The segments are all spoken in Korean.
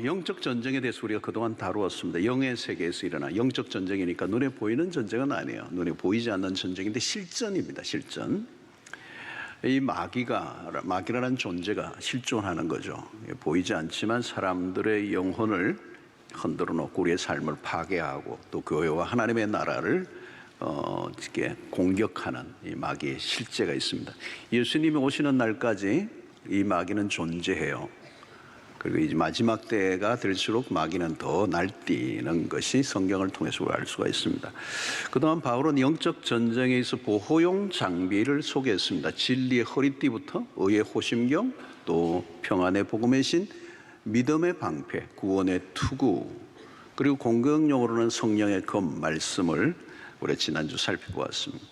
영적 전쟁에 대해서 우리가 그동안 다루었습니다. 영의 세계에서 일어나 영적 전쟁이니까 눈에 보이는 전쟁은 아니에요. 눈에 보이지 않는 전쟁인데 실전입니다. 실전. 이 마귀라는 존재가 실존하는 거죠. 보이지 않지만 사람들의 영혼을 흔들어 놓고 우리의 삶을 파괴하고 또 교회와 하나님의 나라를 이렇게 공격하는 이 마귀의 실제가 있습니다. 예수님이 오시는 날까지 이 마귀는 존재해요. 그리고 이제 마지막 때가 될수록 마귀는 더 날뛰는 것이 성경을 통해서 알 수가 있습니다. 그동안 바울은 영적 전쟁에 있어 보호용 장비를 소개했습니다. 진리의 허리띠부터 의의 호심경, 또 평안의 복음의 신, 믿음의 방패, 구원의 투구, 그리고 공격용으로는 성령의 검, 말씀을 우리 지난주 살펴보았습니다.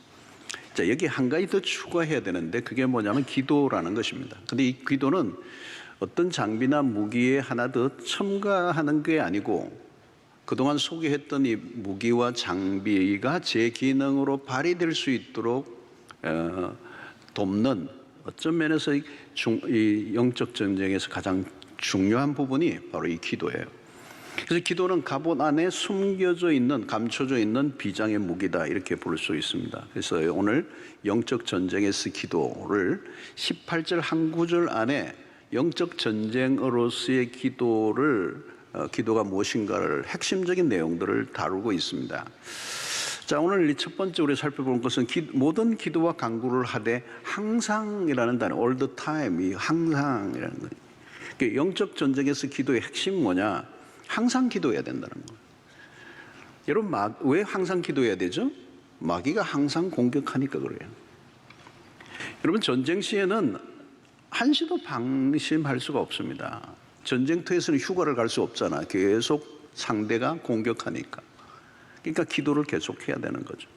자, 여기 한 가지 더 추가해야 되는데 그게 뭐냐면 기도라는 것입니다. 근데 이 기도는 어떤 장비나 무기에 하나 더 첨가하는 게 아니고 그동안 소개했던 이 무기와 장비가 제 기능으로 발휘될 수 있도록 돕는 어떤 면에서 이 영적 전쟁에서 가장 중요한 부분이 바로 이 기도예요. 그래서 기도는 갑옷 안에 숨겨져 있는, 감춰져 있는 비장의 무기다 이렇게 볼 수 있습니다. 그래서 오늘 영적 전쟁에서 기도를 18절 한 구절 안에 영적 전쟁으로서의 기도가 무엇인가를 핵심적인 내용들을 다루고 있습니다. 자, 오늘 이 첫 번째 우리 살펴볼 것은 모든 기도와 간구를 하되 항상이라는 단어, all the time, 이 항상이라는 거예요. 영적 전쟁에서 기도의 핵심이 뭐냐? 항상 기도해야 된다는 거예요. 여러분, 왜 항상 기도해야 되죠? 마귀가 항상 공격하니까 그래요. 여러분, 전쟁 시에는 한시도 방심할 수가 없습니다. 전쟁터에서는 휴가를 갈 수 없잖아. 계속 상대가 공격하니까. 그러니까 기도를 계속 해야 되는 거죠.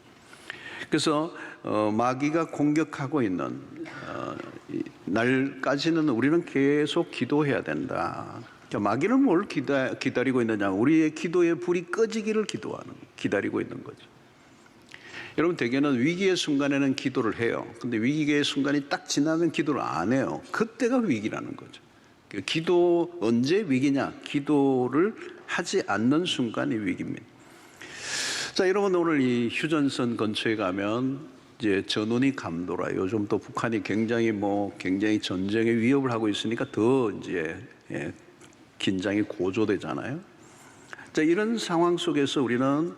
그래서 마귀가 공격하고 있는 날까지는 우리는 계속 기도해야 된다. 마귀는 뭘 기다리고 있느냐? 우리의 기도의 불이 꺼지기를 기다리고 있는 거죠. 여러분, 대개는 위기의 순간에는 기도를 해요. 근데 위기의 순간이 딱 지나면 기도를 안 해요. 그때가 위기라는 거죠. 기도 언제 위기냐? 기도를 하지 않는 순간이 위기입니다. 자, 여러분, 오늘 이 휴전선 근처에 가면 이제 전운이 감돌아요. 요즘 또 북한이 굉장히 전쟁의 위협을 하고 있으니까 더 이제 긴장이 고조되잖아요. 자, 이런 상황 속에서 우리는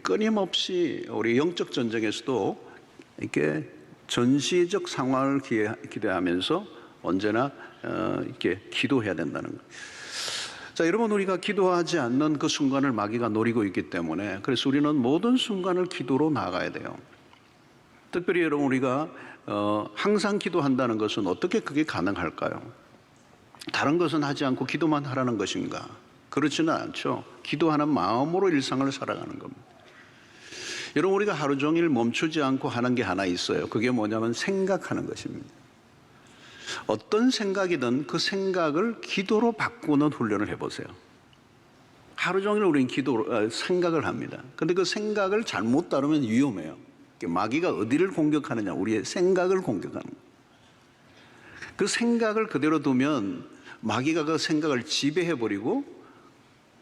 끊임없이 우리 영적 전쟁에서도 이렇게 전시적 상황을 기대하면서 언제나 이렇게 기도해야 된다는 거예요. 자, 여러분, 우리가 기도하지 않는 그 순간을 마귀가 노리고 있기 때문에 그래서 우리는 모든 순간을 기도로 나가야 돼요. 특별히 여러분, 우리가 항상 기도한다는 것은 어떻게 그게 가능할까요? 다른 것은 하지 않고 기도만 하라는 것인가? 그렇지는 않죠. 기도하는 마음으로 일상을 살아가는 겁니다. 여러분, 우리가 하루 종일 멈추지 않고 하는 게 하나 있어요. 그게 뭐냐면 생각하는 것입니다. 어떤 생각이든 그 생각을 기도로 바꾸는 훈련을 해보세요. 하루 종일 우리는 생각을 합니다. 근데 그 생각을 잘못 다루면 위험해요. 마귀가 어디를 공격하느냐? 우리의 생각을 공격하는 거예요. 그 생각을 그대로 두면 마귀가 그 생각을 지배해버리고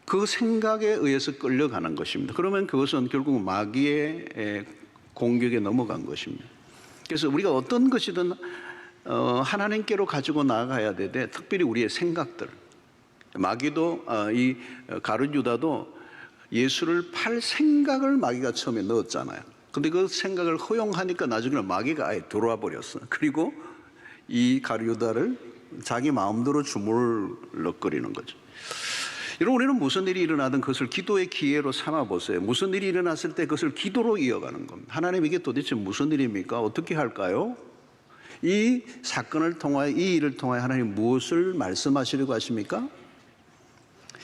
그 생각에 의해서 끌려가는 것입니다. 그러면 그것은 결국 마귀의 공격에 넘어간 것입니다. 그래서 우리가 어떤 것이든 하나님께로 가지고 나가야 되되 특별히 우리의 생각들. 마귀도 이 가룟 유다도 예수를 팔 생각을 마귀가 처음에 넣었잖아요. 근데 그 생각을 허용하니까 나중에는 마귀가 아예 들어와 버렸어. 그리고 이 가룟 유다를 자기 마음대로 주물럭거리는 거죠. 여러분, 우리는 무슨 일이 일어나든 그것을 기도의 기회로 삼아 보세요. 무슨 일이 일어났을 때 그것을 기도로 이어가는 겁니다. 하나님, 이게 도대체 무슨 일입니까? 어떻게 할까요? 이 사건을 통하여, 이 일을 통하여 하나님 무엇을 말씀하시려고 하십니까?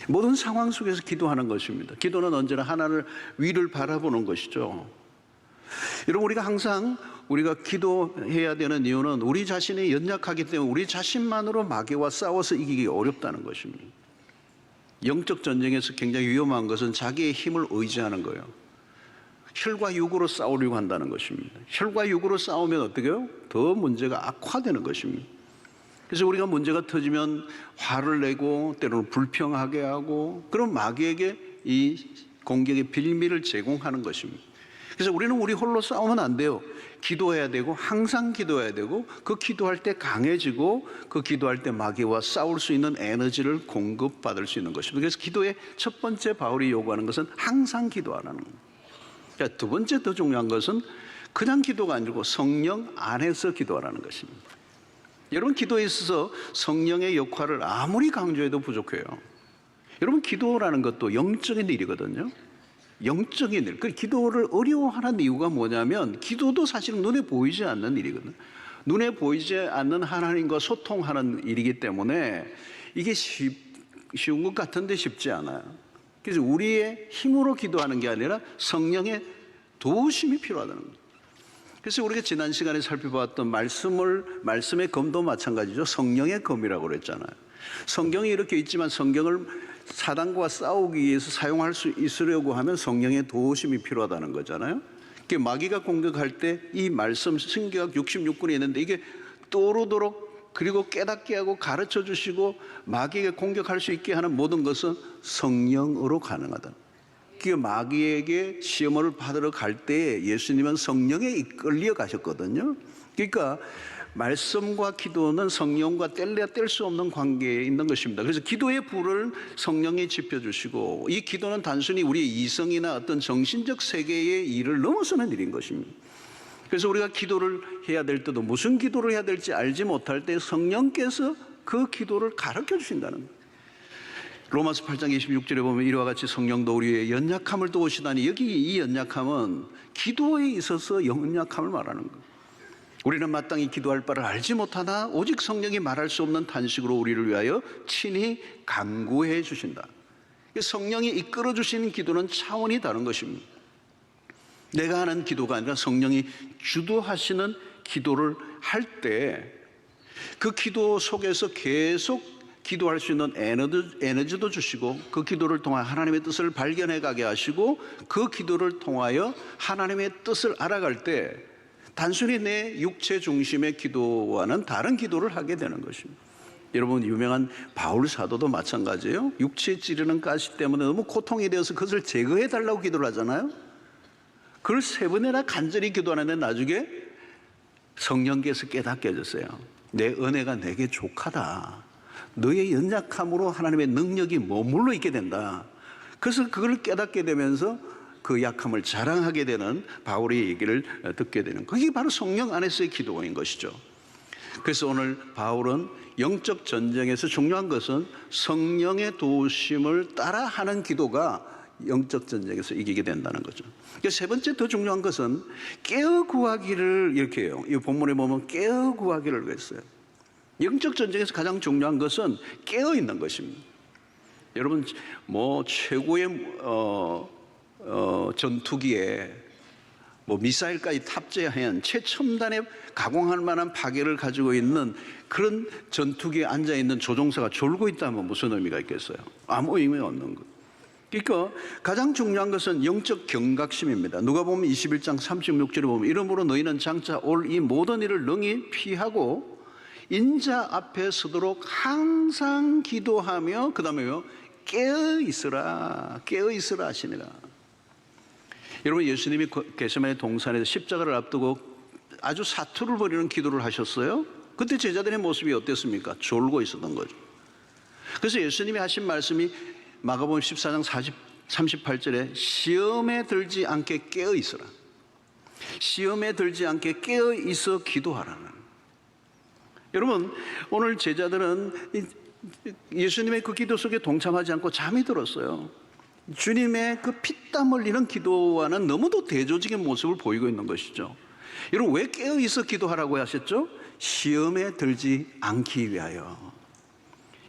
모든 상황 속에서 기도하는 것입니다. 기도는 언제나 하나님 위를 바라보는 것이죠. 여러분, 우리가 기도해야 되는 이유는 우리 자신이 연약하기 때문에 우리 자신만으로 마귀와 싸워서 이기기 어렵다는 것입니다. 영적 전쟁에서 굉장히 위험한 것은 자기의 힘을 의지하는 거예요. 혈과 육으로 싸우려고 한다는 것입니다. 혈과 육으로 싸우면 어떻게 해요? 더 문제가 악화되는 것입니다. 그래서 우리가 문제가 터지면 화를 내고 때로는 불평하게 하고 그런 마귀에게 이 공격의 빌미를 제공하는 것입니다. 그래서 우리는 우리 홀로 싸우면 안 돼요. 기도해야 되고 항상 기도해야 되고 그 기도할 때 강해지고 그 기도할 때 마귀와 싸울 수 있는 에너지를 공급받을 수 있는 것입니다. 그래서 기도의 첫 번째 바울이 요구하는 것은 항상 기도하라는 겁니다. 그러니까 두 번째 더 중요한 것은 그냥 기도가 아니고 성령 안에서 기도하라는 것입니다. 여러분, 기도에 있어서 성령의 역할을 아무리 강조해도 부족해요. 여러분, 기도라는 것도 영적인 일이거든요. 영적인 일. 그 기도를 어려워하는 이유가 뭐냐면 기도도 사실은 눈에 보이지 않는 일이거든요. 눈에 보이지 않는 하나님과 소통하는 일이기 때문에 이게 쉬운 것 같은데 쉽지 않아요. 그래서 우리의 힘으로 기도하는 게 아니라 성령의 도우심이 필요하다는 거예요. 그래서 우리가 지난 시간에 살펴봤던 말씀의 검도 마찬가지죠. 성령의 검이라고 그랬잖아요. 성경이 이렇게 있지만 성경을 사단과 싸우기 위해서 사용할 수 있으려고 하면 성령의 도우심이 필요하다는 거잖아요. 마귀가 공격할 때 이 말씀 신구약 66권이 있는데 이게 떠오르도록 그리고 깨닫게 하고 가르쳐 주시고 마귀에게 공격할 수 있게 하는 모든 것은 성령으로 가능하다. 그 마귀에게 시험을 받으러 갈 때 예수님은 성령에 이끌려 가셨거든요. 그러니까 말씀과 기도는 성령과 뗄래야 뗄 수 없는 관계에 있는 것입니다. 그래서 기도의 불을 성령이 지펴주시고 이 기도는 단순히 우리의 이성이나 어떤 정신적 세계의 일을 넘어서는 일인 것입니다. 그래서 우리가 기도를 해야 될 때도 무슨 기도를 해야 될지 알지 못할 때 성령께서 그 기도를 가르쳐 주신다는 거예요. 로마서 8장 26절에 보면 이와 같이 성령도 우리의 연약함을 도우시다니, 여기 이 연약함은 기도에 있어서 연약함을 말하는 거예요. 우리는 마땅히 기도할 바를 알지 못하나 오직 성령이 말할 수 없는 탄식으로 우리를 위하여 친히 간구해 주신다. 성령이 이끌어 주시는 기도는 차원이 다른 것입니다. 내가 하는 기도가 아니라 성령이 주도하시는 기도를 할 때 그 기도 속에서 계속 기도할 수 있는 에너지도 주시고 그 기도를 통하여 하나님의 뜻을 발견해 가게 하시고 그 기도를 통하여 하나님의 뜻을 알아갈 때 단순히 내 육체 중심의 기도와는 다른 기도를 하게 되는 것입니다. 여러분, 유명한 바울 사도도 마찬가지예요. 육체에 찌르는 가시 때문에 너무 고통이 되어서 그것을 제거해 달라고 기도를 하잖아요. 그걸 3번이나 간절히 기도하는데 나중에 성령께서 깨닫게 해줬어요. 내 은혜가 내게 족하다. 너의 연약함으로 하나님의 능력이 머물러 있게 된다. 그래서 그걸 깨닫게 되면서 그 약함을 자랑하게 되는 바울의 얘기를 듣게 되는, 그게 바로 성령 안에서의 기도인 것이죠. 그래서 오늘 바울은 영적 전쟁에서 중요한 것은 성령의 도우심을 따라하는 기도가 영적 전쟁에서 이기게 된다는 거죠. 세 번째 더 중요한 것은 깨어 구하기를, 이렇게 해요. 이 본문에 보면 깨어 구하기를 그랬어요. 영적 전쟁에서 가장 중요한 것은 깨어 있는 것입니다. 여러분, 최고의 전투기에 미사일까지 탑재한 최첨단의 가공할 만한 파괴를 가지고 있는 그런 전투기에 앉아 있는 조종사가 졸고 있다면 무슨 의미가 있겠어요? 아무 의미 없는 것. 그러니까 가장 중요한 것은 영적 경각심입니다. 누가복음 21장 36절에 보면 이러므로 너희는 장차 올 이 모든 일을 능히 피하고 인자 앞에 서도록 항상 기도하며, 그 다음에요, 깨어 있으라 하시니라. 여러분, 예수님이 겟세마네 동산에서 십자가를 앞두고 아주 사투를 벌이는 기도를 하셨어요. 그때 제자들의 모습이 어땠습니까? 졸고 있었던 거죠. 그래서 예수님이 하신 말씀이 마가복음 14장 38절에 시험에 들지 않게 깨어 있으라. 시험에 들지 않게 깨어 있어 기도하라는. 여러분, 오늘 제자들은 예수님의 그 기도 속에 동참하지 않고 잠이 들었어요. 주님의 그 피땀 흘리는 기도와는 너무도 대조적인 모습을 보이고 있는 것이죠. 여러분, 왜 깨어 있어 기도하라고 하셨죠? 시험에 들지 않기 위하여.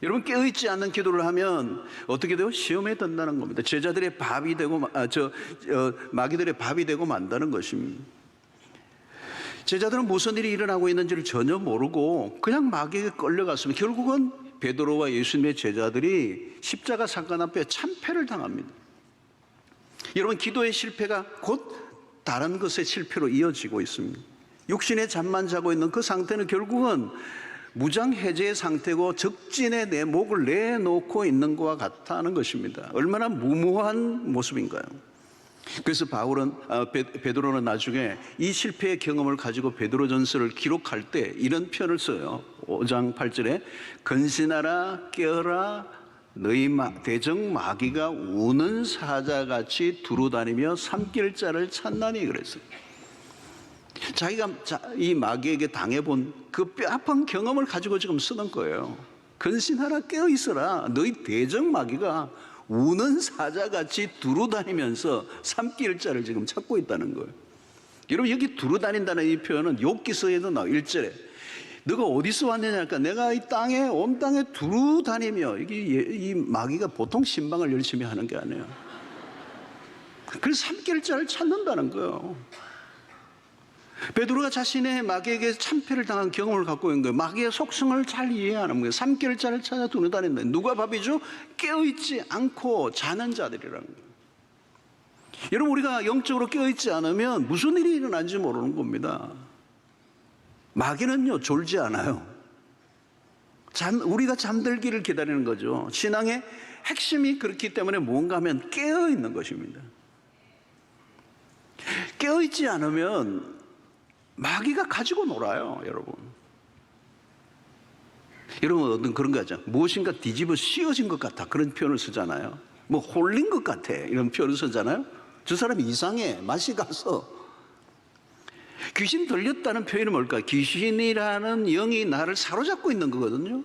여러분, 깨어있지 않는 기도를 하면 어떻게 돼요? 시험에 든다는 겁니다. 제자들의 밥이 되고 마귀들의 밥이 되고 만다는 것입니다. 제자들은 무슨 일이 일어나고 있는지를 전혀 모르고 그냥 마귀에게 끌려갔습니다. 결국은 베드로와 예수님의 제자들이 십자가 사건 앞에 참패를 당합니다. 여러분, 기도의 실패가 곧 다른 것의 실패로 이어지고 있습니다. 육신의 잠만 자고 있는 그 상태는 결국은 무장해제 상태고 적진에 내 목을 내놓고 있는 것과 같다는 것입니다. 얼마나 무모한 모습인가요? 그래서 베드로는 나중에 이 실패의 경험을 가지고 베드로전서를 기록할 때 이런 표현을 써요. 5장 8절에 근신하라 깨어라 너희 대적 마귀가 우는 사자같이 두루다니며 삼킬 자를 찾나니 그랬어요. 자기가 이 마귀에게 당해본 그 뼈아픈 경험을 가지고 지금 쓰는 거예요. 근신하라 깨어 있어라 너희 대적 마귀가 우는 사자같이 두루다니면서 삼킬 자를 지금 찾고 있다는 거예요. 여러분 여기 두루다닌다는 이 표현은 욥기서에도 나와 1절에 너가 어디서 왔느냐니까 내가 이 땅에 온 땅에 두루다니며 이 마귀가 보통 신방을 열심히 하는 게 아니에요. 그래서 삼킬 자를 찾는다는 거예요. 베드로가 자신의 마귀에게 참패를 당한 경험을 갖고 있는 거예요. 마귀의 속성을 잘 이해하는 거예요. 삼킬 자를 찾아 두루다닌다. 누가 밥이죠? 깨어있지 않고 자는 자들이라는 거예요. 여러분 우리가 영적으로 깨어있지 않으면 무슨 일이 일어난지 모르는 겁니다. 마귀는요 졸지 않아요. 우리가 잠들기를 기다리는 거죠. 신앙의 핵심이 그렇기 때문에 뭔가 하면 깨어있는 것입니다. 깨어있지 않으면 마귀가 가지고 놀아요, 여러분. 여러분 어떤 그런 거 하죠. 무엇인가 뒤집어 씌워진 것 같아 그런 표현을 쓰잖아요. 뭐 홀린 것 같아 이런 표현을 쓰잖아요. 저 사람이 이상해 맛이 가서. 귀신 들렸다는 표현이 뭘까? 귀신이라는 영이 나를 사로잡고 있는 거거든요.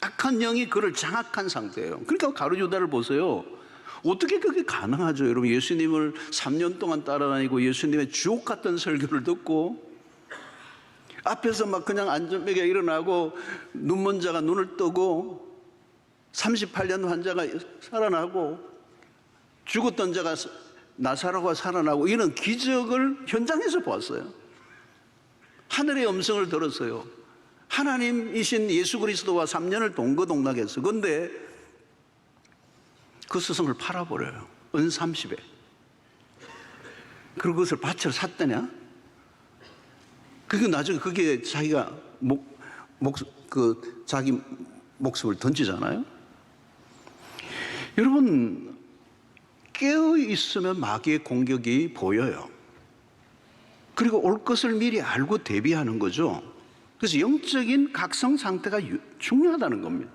악한 영이 그를 장악한 상태예요. 그러니까 가룟유다를 보세요. 어떻게 그게 가능하죠? 여러분 예수님을 3년 동안 따라다니고 예수님의 주옥 같은 설교를 듣고 앞에서 막 그냥 안전하게 일어나고 눈먼 자가 눈을 뜨고 38년 환자가 살아나고 죽었던 자가 나사로가 살아나고 이런 기적을 현장에서 보았어요. 하늘의 음성을 들었어요. 하나님이신 예수 그리스도와 3년을 동거동락했어요. 그런데 그 스승을 팔아버려요. 은 30에. 그리고 그것을 밭을 샀더냐? 그게 나중에 그게 자기가 자기 목숨을 던지잖아요. 여러분 깨어 있으면 마귀의 공격이 보여요. 그리고 올 것을 미리 알고 대비하는 거죠. 그래서 영적인 각성 상태가 중요하다는 겁니다.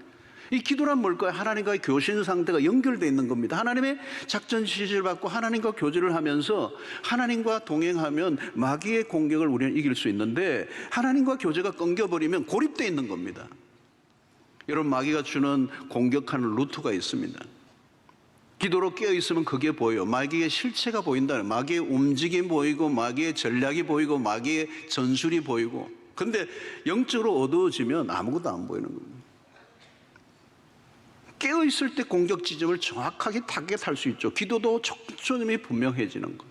이 기도란 뭘까요? 하나님과의 교신 상태가 연결되어 있는 겁니다. 하나님의 작전 지시를 받고 하나님과 교제를 하면서 하나님과 동행하면 마귀의 공격을 우리는 이길 수 있는데 하나님과 교제가 끊겨버리면 고립되어 있는 겁니다. 여러분 마귀가 주는 공격하는 루트가 있습니다. 기도로 깨어있으면 그게 보여요. 마귀의 실체가 보인다는, 마귀의 움직임이 보이고 마귀의 전략이 보이고 마귀의 전술이 보이고. 근데 영적으로 어두워지면 아무것도 안 보이는 겁니다. 깨어있을 때 공격 지점을 정확하게 타겟할 수 있죠. 기도도 초점이 분명해지는 것.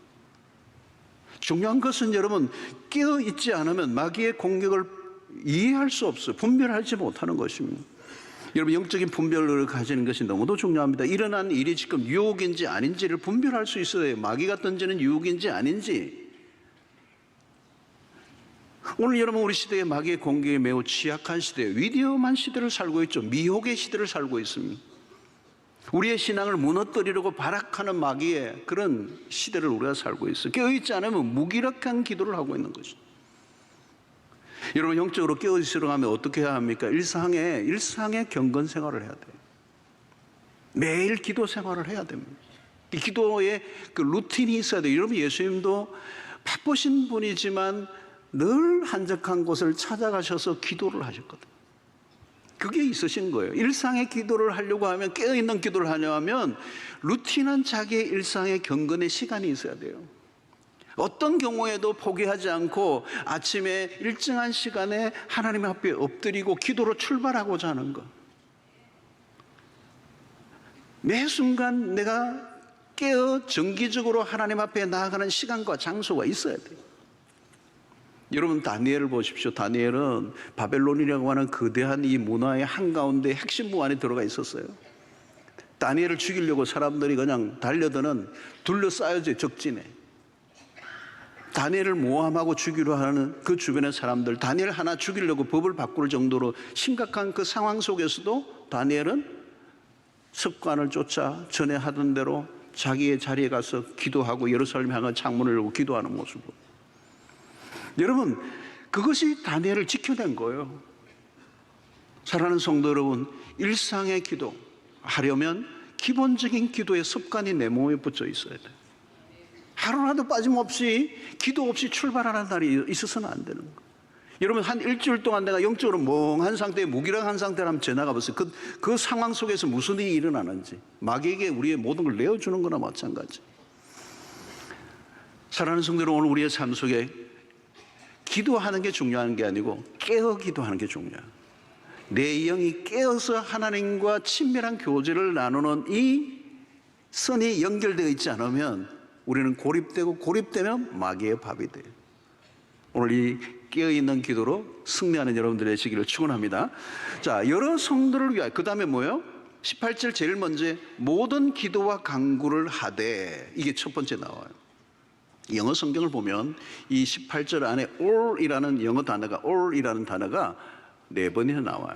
중요한 것은 여러분 깨어있지 않으면 마귀의 공격을 이해할 수 없어요. 분별하지 못하는 것입니다. 여러분 영적인 분별을 가지는 것이 너무도 중요합니다. 일어난 일이 지금 유혹인지 아닌지를 분별할 수 있어야 해요. 마귀가 던지는 유혹인지 아닌지. 오늘 여러분 우리 시대에 마귀의 공격에 매우 취약한 시대, 위대한 시대를 살고 있죠. 미혹의 시대를 살고 있습니다. 우리의 신앙을 무너뜨리려고 발악하는 마귀의 그런 시대를 우리가 살고 있어요. 깨어있지 않으면 무기력한 기도를 하고 있는 것이죠. 여러분 영적으로 깨어있으려고 하면 어떻게 해야 합니까? 일상의 경건 생활을 해야 돼요. 매일 기도 생활을 해야 됩니다. 이 기도에 그 루틴이 있어야 돼요. 여러분 예수님도 바쁘신 분이지만 늘 한적한 곳을 찾아가셔서 기도를 하셨거든요. 그게 있으신 거예요. 일상의 기도를 하려고 하면, 깨어있는 기도를 하려 하면 루틴한 자기의 일상의 경건의 시간이 있어야 돼요. 어떤 경우에도 포기하지 않고 아침에 일정한 시간에 하나님 앞에 엎드리고 기도로 출발하고자 하는 것. 매 순간 내가 깨어 정기적으로 하나님 앞에 나아가는 시간과 장소가 있어야 돼요. 여러분 다니엘을 보십시오. 다니엘은 바벨론이라고 하는 거대한 이 문화의 한가운데 핵심부 안에 들어가 있었어요. 다니엘을 죽이려고 사람들이 그냥 달려드는 둘러싸여져 적진에. 다니엘을 모함하고 죽이려 하는 그 주변의 사람들, 다니엘 하나 죽이려고 법을 바꿀 정도로 심각한 그 상황 속에서도 다니엘은 습관을 쫓아 전에 하던 대로 자기의 자리에 가서 기도하고 예루살렘 향한 창문을 열고 기도하는 모습을, 여러분, 그것이 다니엘을 지켜낸 거예요. 사랑하는 성도 여러분, 일상의 기도 하려면 기본적인 기도의 습관이 내 몸에 붙어 있어야 돼요. 하루라도 빠짐없이 기도 없이 출발하는 날이 있어서는 안 되는 거예요. 여러분, 한 일주일 동안 내가 영적으로 멍한 상태에 무기력한 상태로 한번 지나가 보세요. 그 상황 속에서 무슨 일이 일어나는지. 마귀에게 우리의 모든 걸 내어주는 거나 마찬가지. 사랑하는 성도 여러분, 오늘 우리의 삶 속에 기도하는 게 중요한 게 아니고 깨어 기도하는 게 중요해요. 내 영이 깨어서 하나님과 친밀한 교제를 나누는 이 선이 연결되어 있지 않으면 우리는 고립되고, 고립되면 마귀의 밥이 돼요. 오늘 이 깨어있는 기도로 승리하는 여러분들 되시기를 축원합니다. 자, 여러 성도를 위하여, 그 다음에 뭐예요? 18절 제일 먼저 모든 기도와 간구를 하되, 이게 첫 번째 나와요. 영어 성경을 보면 이 18절 안에 all이라는 영어 단어가, all이라는 단어가 4번이나 나와요.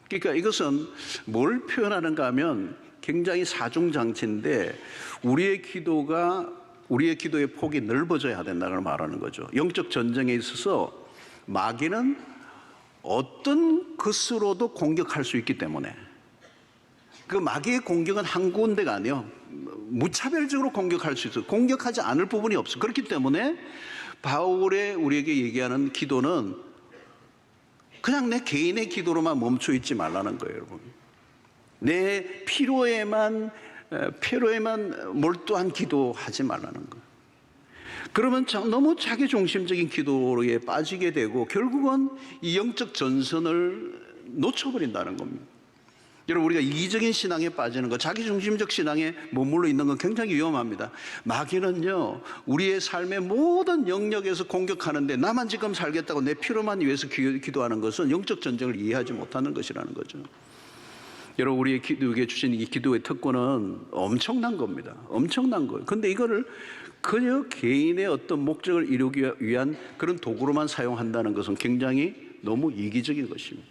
그러니까 이것은 뭘 표현하는가 하면 굉장히 사중장치인데, 우리의 기도의 폭이 넓어져야 된다는 말하는 거죠. 영적 전쟁에 있어서 마귀는 어떤 것으로도 공격할 수 있기 때문에, 그 마귀의 공격은 한 군데가 아니에요. 무차별적으로 공격할 수 있어요. 공격하지 않을 부분이 없어요. 그렇기 때문에 바울의 우리에게 얘기하는 기도는 그냥 내 개인의 기도로만 멈춰 있지 말라는 거예요, 여러분. 내 필요에만 몰두한 기도하지 말라는 거예요. 그러면 너무 자기 중심적인 기도에 빠지게 되고 결국은 이 영적 전선을 놓쳐버린다는 겁니다. 여러분, 우리가 이기적인 신앙에 빠지는 것, 자기 중심적 신앙에 머물러 있는 건 굉장히 위험합니다. 마귀는요, 우리의 삶의 모든 영역에서 공격하는데, 나만 지금 살겠다고 내 필요만 위해서 기도하는 것은 영적 전쟁을 이해하지 못하는 것이라는 거죠. 여러분, 우리의 기도에 주신 이 기도의 특권은 엄청난 겁니다. 엄청난 거예요. 근데 이거를 그저 개인의 어떤 목적을 이루기 위한 그런 도구로만 사용한다는 것은 굉장히 너무 이기적인 것입니다.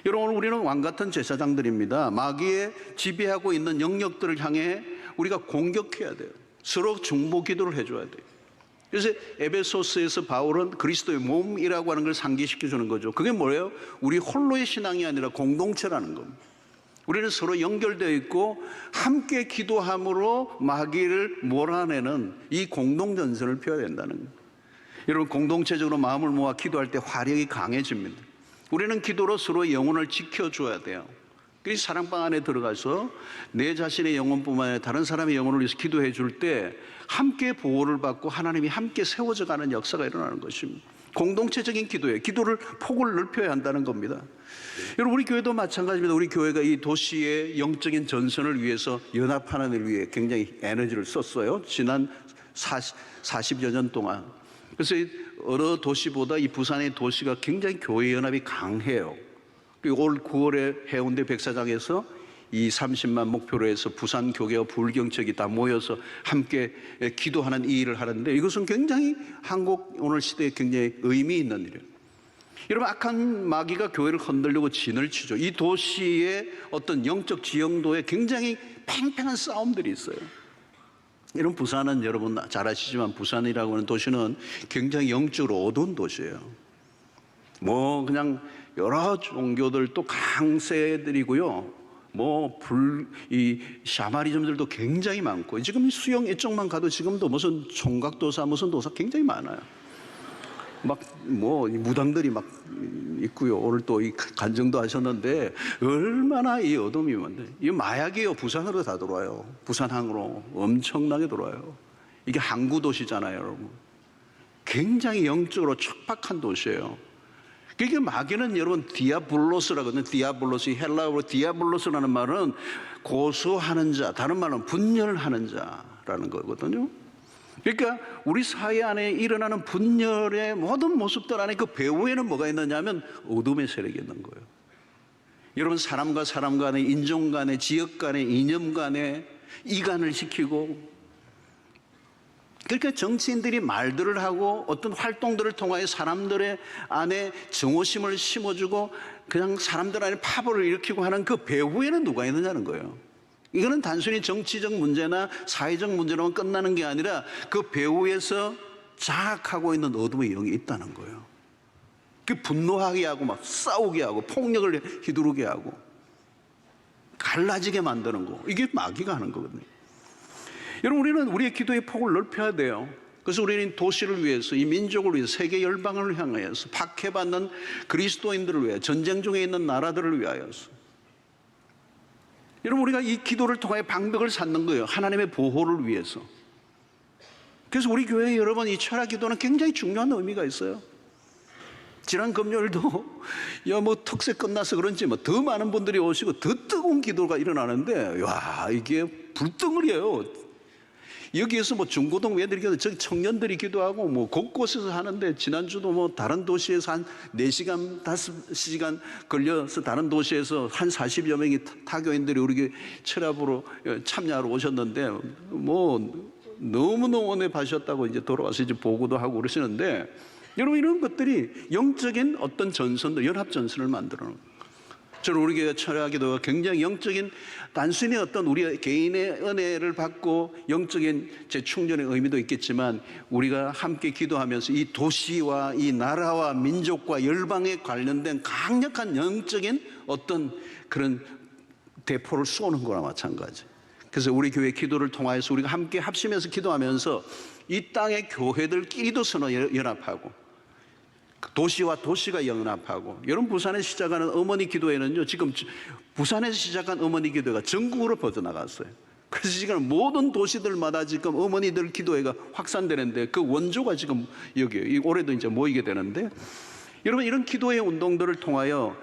여러분, 우리는 왕같은 제사장들입니다. 마귀의 지배하고 있는 영역들을 향해 우리가 공격해야 돼요. 서로 중보 기도를 해줘야 돼요. 그래서 에베소스에서 바울은 그리스도의 몸이라고 하는 걸 상기시켜 주는 거죠. 그게 뭐예요? 우리 홀로의 신앙이 아니라 공동체라는 겁니다. 우리는 서로 연결되어 있고 함께 기도함으로 마귀를 몰아내는 이 공동전선을 펴야 된다는 거예요. 여러분, 공동체적으로 마음을 모아 기도할 때 화력이 강해집니다. 우리는 기도로 서로의 영혼을 지켜줘야 돼요. 그래서 사랑방 안에 들어가서 내 자신의 영혼뿐만 아니라 다른 사람의 영혼을 위해서 기도해 줄 때 함께 보호를 받고 하나님이 함께 세워져 가는 역사가 일어나는 것입니다. 공동체적인 기도예요. 기도를 폭을 넓혀야 한다는 겁니다. 여러분, 우리 교회도 마찬가지입니다. 우리 교회가 이 도시의 영적인 전선을 위해서 연합하는 일 위해 굉장히 에너지를 썼어요. 지난 40여 년 동안. 그래서 어느 도시보다 이 부산의 도시가 굉장히 교회 연합이 강해요. 그리고 올 9월에 해운대 백사장에서 이 30만 목표로 해서 부산 교계와 불경척이 다 모여서 함께 기도하는 이 일을 하는데, 이것은 굉장히 한국 오늘 시대에 굉장히 의미 있는 일이에요. 여러분, 악한 마귀가 교회를 흔들려고 진을 치죠. 이 도시의 어떤 영적 지형도에 굉장히 팽팽한 싸움들이 있어요. 이런 부산은 여러분 잘 아시지만 부산이라고 하는 도시는 굉장히 영적으로 어두운 도시예요. 뭐 그냥 여러 종교들 또 강세들이고요. 이 샤머니즘들도 굉장히 많고, 지금 수영 이쪽만 가도 지금도 무슨 총각도사 무슨 도사 굉장히 많아요. 무당들이 막 있고요. 오늘 또 이 간증도 하셨는데 얼마나 이 어둠이 많은데, 이 마약이요. 부산으로 다 들어와요. 부산항으로 엄청나게 들어와요. 이게 항구 도시잖아요, 여러분. 굉장히 영적으로 척박한 도시예요. 그러니까 마귀는 여러분 디아블로스라거든요. 디아블로스, 헬라어로 디아블로스라는 말은 고소하는 자, 다른 말은 분열하는 자라는 거거든요. 그러니까 우리 사회 안에 일어나는 분열의 모든 모습들 안에 그 배후에는 뭐가 있느냐 하면 어둠의 세력이 있는 거예요. 여러분, 사람과 사람 간에, 인종 간에, 지역 간에, 이념 간에 이간을 시키고 그러니까 정치인들이 말들을 하고 어떤 활동들을 통하여 사람들의 안에 정오심을 심어주고 그냥 사람들 안에 파벌을 일으키고 하는 그 배후에는 누가 있느냐는 거예요. 이거는 단순히 정치적 문제나 사회적 문제로만 끝나는 게 아니라 그 배후에서 장악하고 있는 어둠의 영이 있다는 거예요. 그 분노하게 하고 막 싸우게 하고 폭력을 휘두르게 하고 갈라지게 만드는 거, 이게 마귀가 하는 거거든요. 여러분, 우리는 우리의 기도의 폭을 넓혀야 돼요. 그래서 우리는 도시를 위해서, 이 민족을 위해서, 세계 열방을 향하여서, 박해받는 그리스도인들을 위하여, 전쟁 중에 있는 나라들을 위하여서, 여러분, 우리가 이 기도를 통해 방벽을 쌓는 거예요. 하나님의 보호를 위해서. 그래서 우리 교회 여러분, 이 철학 기도는 굉장히 중요한 의미가 있어요. 지난 금요일도 특세 끝나서 그런지 더 많은 분들이 오시고 더 뜨거운 기도가 일어나는데, 와, 이게 불덩어리예요. 여기에서 중고등 애들이 기도, 저기 청년들이 기도하고 곳곳에서 하는데, 지난주도 다른 도시에서 한 4시간, 5시간 걸려서 다른 도시에서 한 40여 명이 타교인들이 우리 철합으로 참여하러 오셨는데, 너무너무 은혜받으셨다고 이제 돌아와서 이제 보고도 하고 그러시는데, 여러분, 이런 것들이 영적인 어떤 전선도, 연합전선을 만들어 놓은 거예요. 저는 우리 교회 철학기도가 굉장히 영적인, 단순히 어떤 우리 개인의 은혜를 받고 영적인 재충전의 의미도 있겠지만, 우리가 함께 기도하면서 이 도시와 이 나라와 민족과 열방에 관련된 강력한 영적인 어떤 그런 대포를 쏘는 거나 마찬가지. 그래서 우리 교회 기도를 통하여서 우리가 함께 합심해서 기도하면서 이 땅의 교회들끼리도 서로 연합하고, 도시와 도시가 연합하고, 여러분, 부산에 시작하는 어머니 기도회는요, 지금 부산에서 시작한 어머니 기도회가 전국으로 퍼져나갔어요. 그래서 지금 모든 도시들마다 지금 어머니들 기도회가 확산되는데, 그 원조가 지금 여기에요. 올해도 이제 모이게 되는데, 여러분, 이런 기도회 운동들을 통하여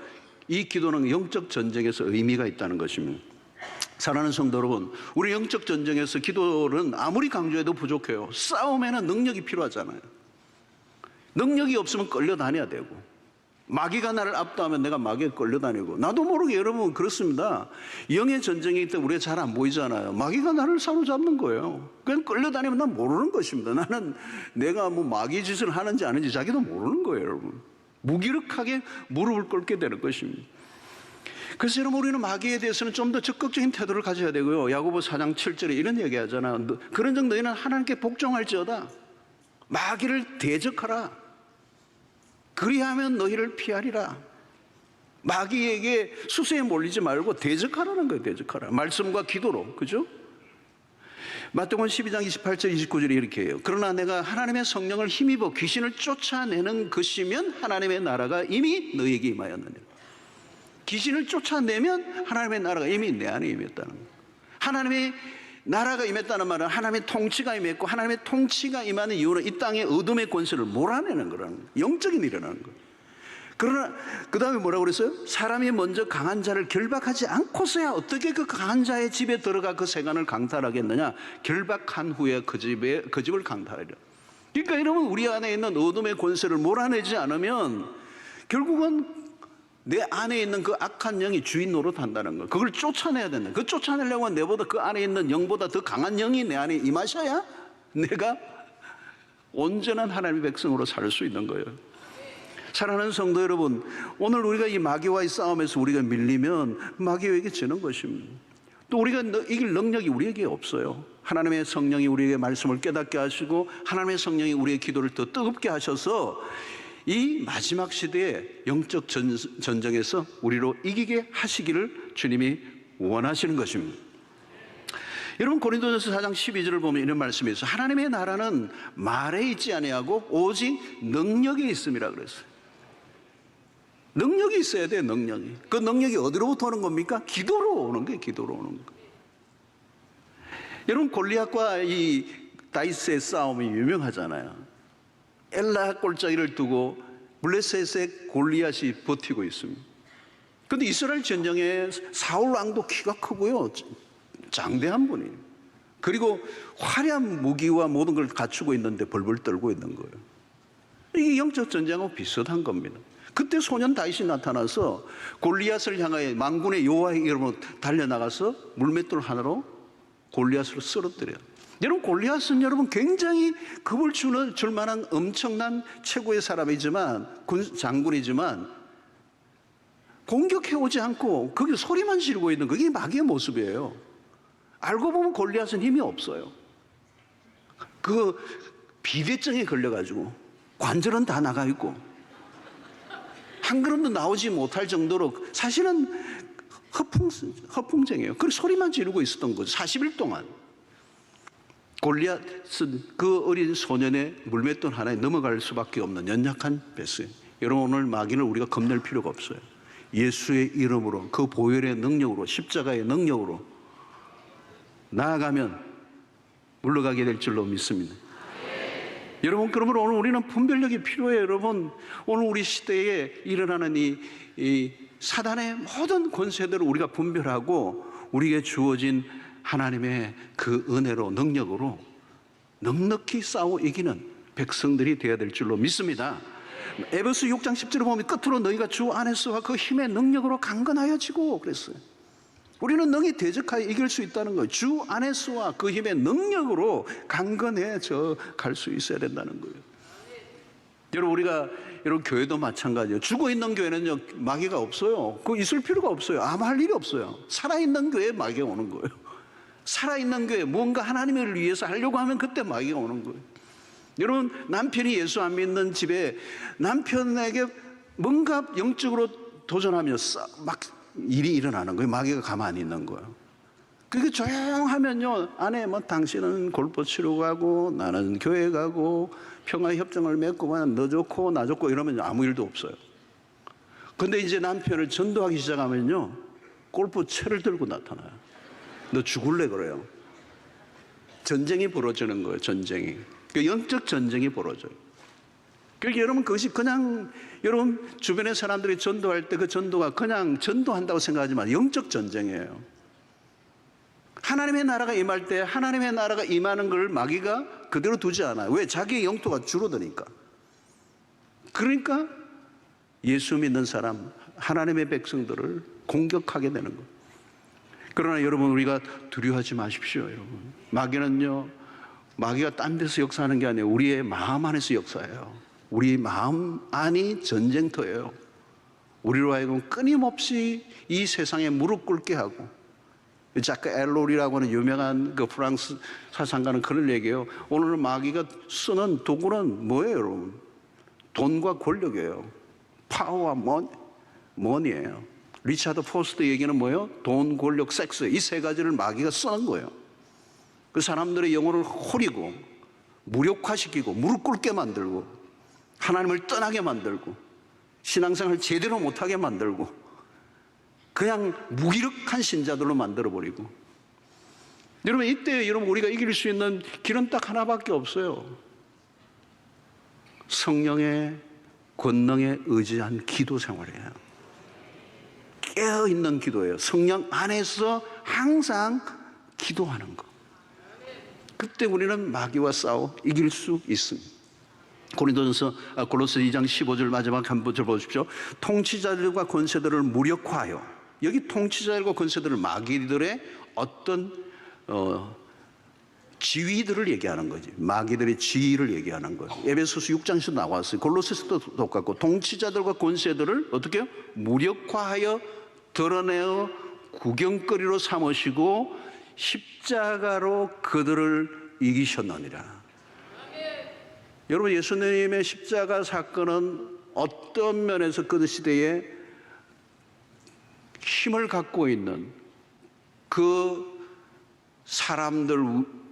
이 기도는 영적 전쟁에서 의미가 있다는 것입니다. 사랑하는 성도 여러분, 우리 영적 전쟁에서 기도는 아무리 강조해도 부족해요. 싸움에는 능력이 필요하잖아요. 능력이 없으면 끌려다녀야 되고, 마귀가 나를 압도하면 내가 마귀에 끌려다니고, 나도 모르게 여러분 그렇습니다. 영의 전쟁이기 때문에 우리가 잘 안 보이잖아요. 마귀가 나를 사로잡는 거예요. 그냥 끌려다니면 난 모르는 것입니다. 나는 내가 마귀 짓을 하는지 아닌지 자기도 모르는 거예요, 여러분. 무기력하게 무릎을 꿇게 되는 것입니다. 그래서 여러분, 우리는 마귀에 대해서는 좀 더 적극적인 태도를 가져야 되고요. 야고보 4장 7절에 이런 얘기 하잖아요. 그런 적 너희는 하나님께 복종할지어다. 마귀를 대적하라. 그리하면 너희를 피하리라. 마귀에게 수세에 몰리지 말고 대적하라는 거예요. 대적하라. 말씀과 기도로. 그죠? 마태복음 12장 28절 29절에 이렇게 해요. 그러나 내가 하나님의 성령을 힘입어 귀신을 쫓아내는 것이면 하나님의 나라가 이미 너희에게 임하였느니라. 귀신을 쫓아내면 하나님의 나라가 이미 내 안에 임했다는 거예요. 하나님의 나라가 임했다는 말은 하나님의 통치가 임했고, 하나님의 통치가 임하는 이유는 이 땅의 어둠의 권세를 몰아내는 거라는 거예요. 영적인 일이라는 거예요. 그러나 그 다음에 뭐라고 그랬어요? 사람이 먼저 강한 자를 결박하지 않고서야 어떻게 그 강한 자의 집에 들어가 그 세간을 강탈하겠느냐? 결박한 후에 그 집을 강탈하리라. 그러니까 여러분, 우리 안에 있는 어둠의 권세를 몰아내지 않으면 결국은 내 안에 있는 그 악한 영이 주인 노릇한다는 거, 그걸 쫓아내야 된다. 그 쫓아내려면 내보다 그 안에 있는 영보다 더 강한 영이 내 안에 임하셔야 내가 온전한 하나님의 백성으로 살 수 있는 거예요. 사랑하는 성도 여러분, 오늘 우리가 이 마귀와의 싸움에서 우리가 밀리면 마귀에게 지는 것입니다. 또 우리가 이길 능력이 우리에게 없어요. 하나님의 성령이 우리에게 말씀을 깨닫게 하시고, 하나님의 성령이 우리의 기도를 더 뜨겁게 하셔서 이 마지막 시대의 영적 전쟁에서 우리로 이기게 하시기를 주님이 원하시는 것입니다. 여러분, 고린도전서 4장 12절을 보면 이런 말씀이 있어요. 하나님의 나라는 말에 있지 아니하고 오직 능력이 있음이라 그랬어요. 능력이 있어야 돼요. 능력이. 그 능력이 어디로부터 오는 겁니까? 기도로 오는 거예요. 기도로 오는 거예요. 여러분, 골리앗과 이 다윗의 싸움이 유명하잖아요. 엘라 골짜기를 두고 블레셋의 골리앗이 버티고 있습니다. 그런데 이스라엘 전쟁에 사울 왕도 키가 크고요, 장대한 분이에요. 그리고 화려한 무기와 모든 걸 갖추고 있는데 벌벌 떨고 있는 거예요. 이게 영적 전쟁하고 비슷한 겁니다. 그때 소년 다윗이 나타나서 골리앗을 향하여 만군의 여호와의 이름으로 달려나가서 물맷돌 하나로 골리앗으로 쓰러뜨려요. 여러분, 골리앗은 여러분 굉장히 겁을 줄 만한 엄청난 최고의 사람이지만, 장군이지만 공격해 오지 않고 거기 소리만 지르고 있는 그게 마귀의 모습이에요. 알고 보면 골리앗은 힘이 없어요. 그 비대증에 걸려가지고 관절은 다 나가 있고 한 걸음도 나오지 못할 정도로 사실은 허풍쟁이에요. 그 소리만 지르고 있었던 거죠. 40일 동안. 골리앗은 그 어린 소년의 물맷돈 하나에 넘어갈 수밖에 없는 연약한 뱃어요. 여러분, 오늘 마귀를 우리가 겁낼 필요가 없어요. 예수의 이름으로, 그 보혈의 능력으로, 십자가의 능력으로 나아가면 물러가게 될 줄로 믿습니다. 여러분, 그러므로 오늘 우리는 분별력이 필요해요. 여러분, 오늘 우리 시대에 일어나는 이 사단의 모든 권세들을 우리가 분별하고 우리에게 주어진 하나님의 그 은혜로, 능력으로 넉넉히 싸워 이기는 백성들이 되어야 될 줄로 믿습니다. 에베소 6장 10절에 보면 끝으로 너희가 주 안에서와 그 힘의 능력으로 강건하여지고 그랬어요. 우리는 능히 대적하여 이길 수 있다는 거예요. 주 안에서와 그 힘의 능력으로 강건해져 갈 수 있어야 된다는 거예요. 여러분, 우리가 여러분 교회도 마찬가지예요. 죽어 있는 교회는요, 마귀가 없어요. 그거 있을 필요가 없어요. 아무 할 일이 없어요. 살아있는 교회에 마귀가 오는 거예요. 살아있는 교회, 뭔가 하나님을 위해서 하려고 하면 그때 마귀가 오는 거예요. 여러분, 남편이 예수 안 믿는 집에 남편에게 뭔가 영적으로 도전하며 막 일이 일어나는 거예요. 마귀가 가만히 있는 거예요. 그게 조용하면요, 아내 뭐 당신은 골프 치러 가고 나는 교회 가고 평화협정을 맺고 너 좋고 나 좋고 이러면 아무 일도 없어요. 근데 이제 남편을 전도하기 시작하면요, 골프 채를 들고 나타나요. 너 죽을래 그래요. 전쟁이 벌어지는 거예요. 전쟁이. 영적 전쟁이 벌어져요. 그러니까 여러분, 그것이 그냥 여러분 주변의 사람들이 전도할 때 그 전도가 그냥 전도한다고 생각하지 마. 영적 전쟁이에요. 하나님의 나라가 임할 때 하나님의 나라가 임하는 걸 마귀가 그대로 두지 않아요. 왜? 자기의 영토가 줄어드니까. 그러니까 예수 믿는 사람, 하나님의 백성들을 공격하게 되는 거예요. 그러나 여러분, 우리가 두려워하지 마십시오. 여러분, 마귀는요, 마귀가 딴 데서 역사하는 게 아니에요. 우리의 마음 안에서 역사해요. 우리 마음 안이 전쟁터예요. 우리로 하여금 끊임없이 이 세상에 무릎 꿇게 하고, 자크 엘로리라고 하는 유명한 그 프랑스 사상가는 그런 얘기예요. 오늘 마귀가 쓰는 도구는 뭐예요, 여러분? 돈과 권력이에요. 파워와 머니예요. 리차드 포스트 얘기는 뭐예요? 돈, 권력, 섹스, 이 세 가지를 마귀가 쓰는 거예요. 그 사람들의 영혼을 호리고 무력화시키고 무릎 꿇게 만들고 하나님을 떠나게 만들고 신앙생활을 제대로 못하게 만들고 그냥 무기력한 신자들로 만들어버리고. 여러분, 이때 여러분 우리가 이길 수 있는 길은 딱 하나밖에 없어요. 성령의 권능에 의지한 기도 생활이에요. 깨어있는 기도예요. 성령 안에서 항상 기도하는 거. 그때 우리는 마귀와 싸워 이길 수 있습니다. 골로새 2장 15절 마지막 한 절 보십시오. 통치자들과 권세들을 무력화하여, 여기 통치자들과 권세들을 마귀들의 어떤 지위들을 얘기하는 거지. 마귀들의 지위를 얘기하는 거예요. 에베소서 6장에서 나왔어요. 골로새서도 똑같고, 통치자들과 권세들을 어떻게 해요? 무력화하여 드러내어 구경거리로 삼으시고 십자가로 그들을 이기셨느니라. 여러분, 예수님의 십자가 사건은 어떤 면에서 그 시대에 힘을 갖고 있는 그 사람들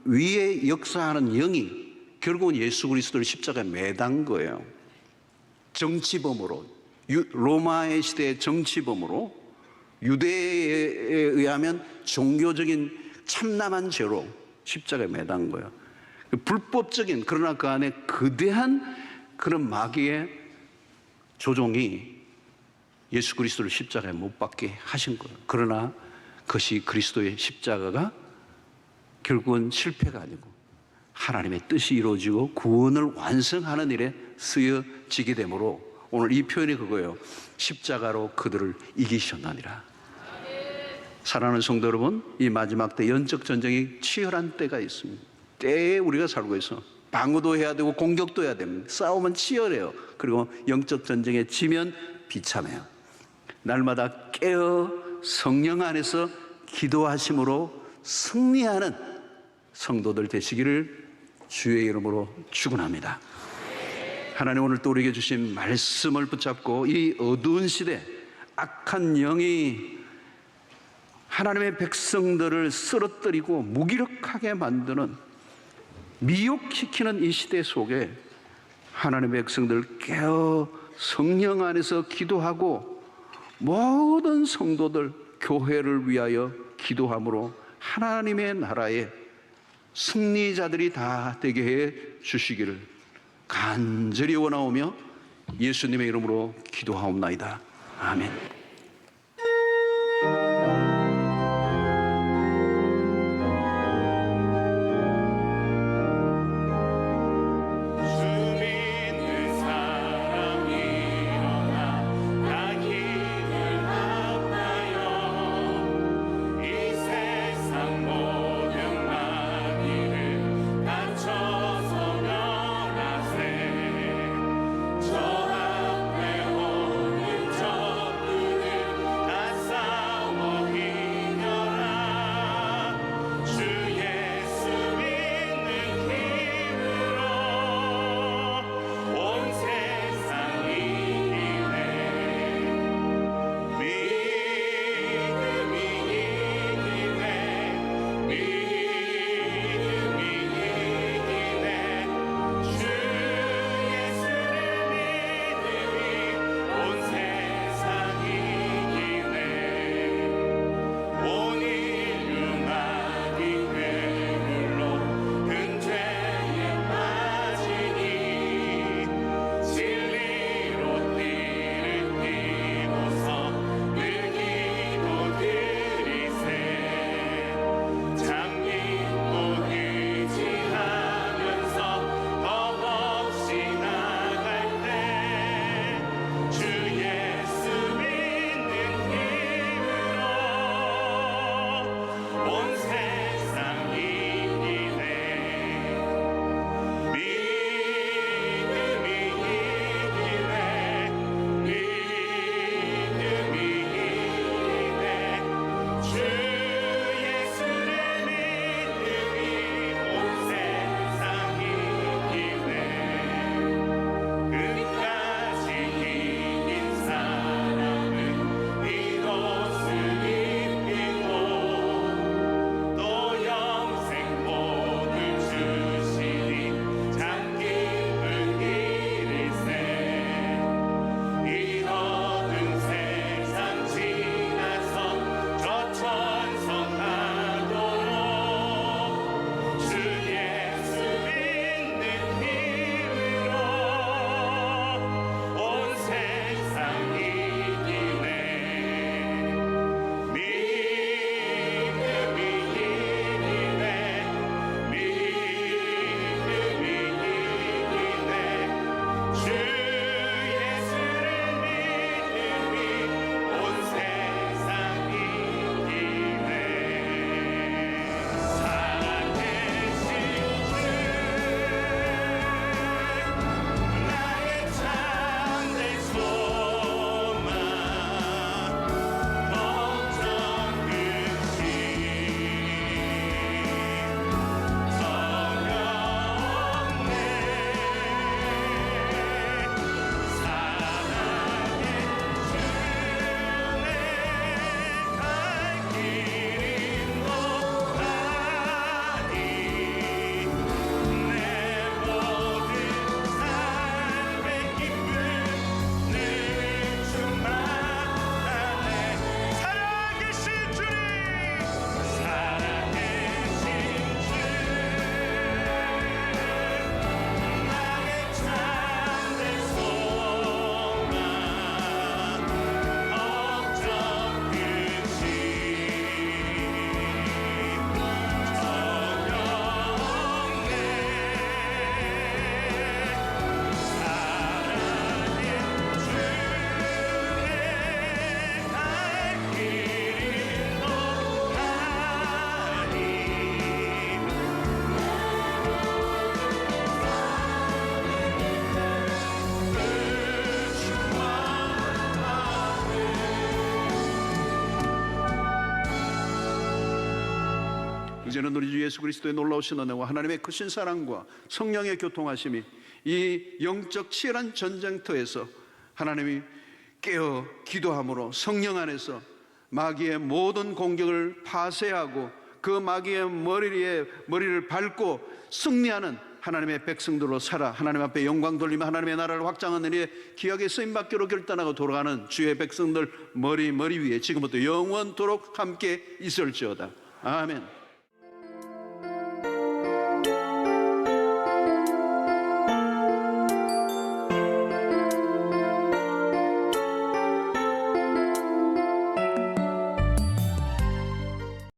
위에 역사하는 영이 결국은 예수 그리스도를 십자가에 매단 거예요. 정치범으로, 로마의 시대의 정치범으로, 유대에 의하면 종교적인 참남한 죄로 십자가에 매단 거예요. 불법적인, 그러나 그 안에 거대한 그런 마귀의 조종이 예수 그리스도를 십자가에 못 박게 하신 거예요. 그러나 그것이 그리스도의 십자가가 결국은 실패가 아니고 하나님의 뜻이 이루어지고 구원을 완성하는 일에 쓰여지게 되므로 오늘 이 표현이 그거예요. 십자가로 그들을 이기셨느니라. 사랑하는 성도 여러분, 이 마지막 때 영적 전쟁이 치열한 때가 있습니다. 때에 우리가 살고 있어. 방어도 해야 되고 공격도 해야 됩니다. 싸움은 치열해요. 그리고 영적 전쟁에 지면 비참해요. 날마다 깨어 성령 안에서 기도하심으로 승리하는 성도들 되시기를 주의 이름으로 축원합니다. 하나님 오늘 또 우리에게 주신 말씀을 붙잡고 이 어두운 시대 악한 영이 하나님의 백성들을 쓰러뜨리고 무기력하게 만드는 미혹시키는 이 시대 속에 하나님의 백성들 깨어 성령 안에서 기도하고 모든 성도들 교회를 위하여 기도함으로 하나님의 나라의 승리자들이 다 되게 해 주시기를 간절히 원하오며 예수님의 이름으로 기도하옵나이다. 아멘. 이제는 우리 주 예수 그리스도의 놀라우신 은혜와 하나님의 크신 사랑과 성령의 교통하심이 이 영적 치열한 전쟁터에서 하나님이 깨어 기도함으로 성령 안에서 마귀의 모든 공격을 파쇄하고 그 마귀의 머리를 밟고 승리하는 하나님의 백성들로 살아 하나님 앞에 영광 돌리며 하나님의 나라를 확장하는 일에 기약의 쓰임받기로 결단하고 돌아가는 주의 백성들 머리 위에 지금부터 영원토록 함께 있을지어다. 아멘.